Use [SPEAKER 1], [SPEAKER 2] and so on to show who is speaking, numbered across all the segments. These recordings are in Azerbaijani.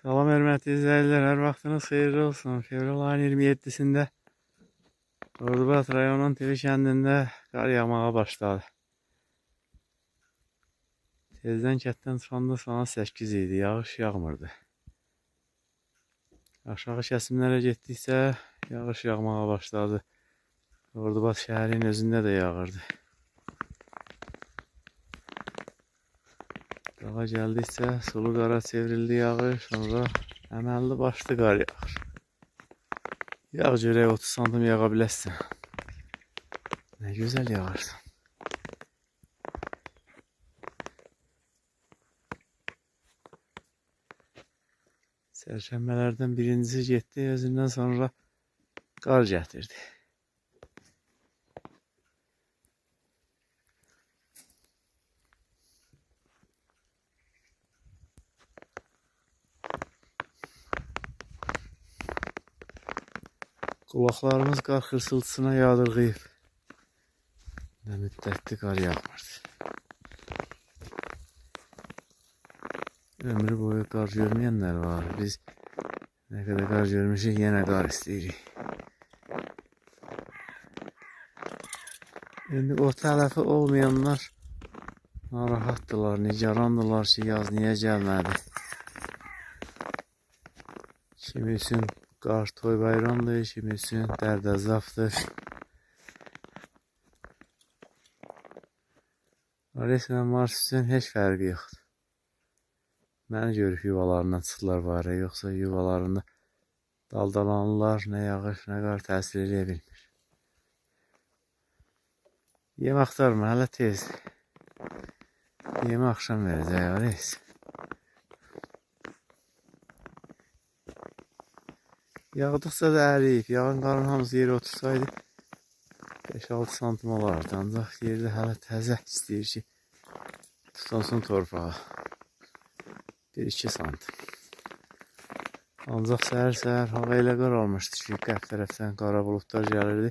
[SPEAKER 1] Salam hörmətli izləyicilər, hər vaxtınız xeyirli olsun. Fevral ayının 27-sində Ordubad rayonunun Tili kəndində qar yağmağa başladı. Tezdən kətdən çıxanda saat 8 idi, yağış yağmırdı. Aşağı kəsimlərə getdikcə yağış yağmağa başladı. Ordubad şəhərinin özündə də yağırdı. Dağa gəldikcə sulu qara çevrildi yağış, sonra əməlli başlı qar yağır. Yağ görək 30 santim yağa biləsən. Nə gözəl yağarsan. Sərşənbələrdən birincisi getdi, özündən sonra qar gətirdi. Qulaqlarımız qar xırsıltısına yadırğıyıb. Nə müddətli qar yağmırdı. Ömrü boyu qar görməyənlər var. Biz nə qədər qar görmüşük, yenə qar istəyirik. İndi o tələfi olmayanlar narahatdılar, nigarandılar ki, yaz niyə gəlmədi. Kimi üçün qar toy bayramdır, kimi üçün dərd-əzabdır. Areslə Mars üçün heç fərqi yoxdur. Məni görüb yuvalarından çıxdılar var, yoxsa yuvalarında daldalanırlar, nə yağış, nə qar təsir edə bilmir. Yem axtarma, hələ tez. Yemi axşam verəcək, Ares. Yağdıqca da əriyib, yağın qarın hamısı yeri otursaydı 5-6 santim olardı, ancaq yerdə hələ təzə istəyir ki, tutansın torpağa. 1-2 santim. Ancaq səhər-səhər hava elə qaralmışdı ki, qərb tərəfdən qara buludlar gəlirdi.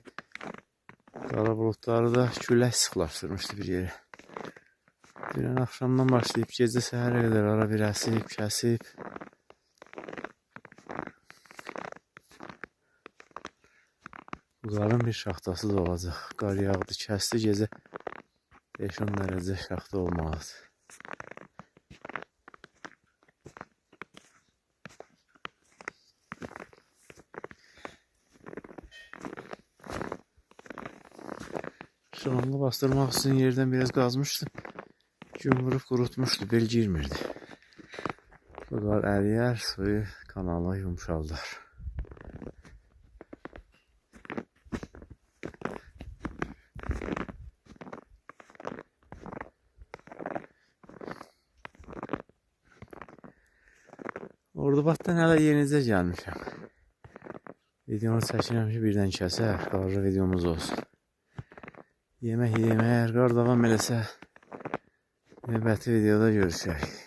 [SPEAKER 1] Qara buludları da külək sıxlaşdırmışdı bir yerə. Dünən axşamdan başlayıb gecə səhərə qədər ara bir əsib, kəsib. Bu qarın bir şaxtası da olacaq. Qar yağdı, kəsdi, gecə 5-10 dərəcə şaxta olmalıdır. Şalanğı bastırmaq üçün yerdən biraz qazmışdım. Gün vurub qurutmuşdu, bel girmirdi. Bu qar əriyər, suyu kanala yumşaldar. Ordubaddan hələ yenicə gəlmişəm. Videonu çəkirəm ki, birdən kəsər, qarlı videomuz olsun. Yemək yeməyər, qar davam eləsə, növbəti videoda görüşək.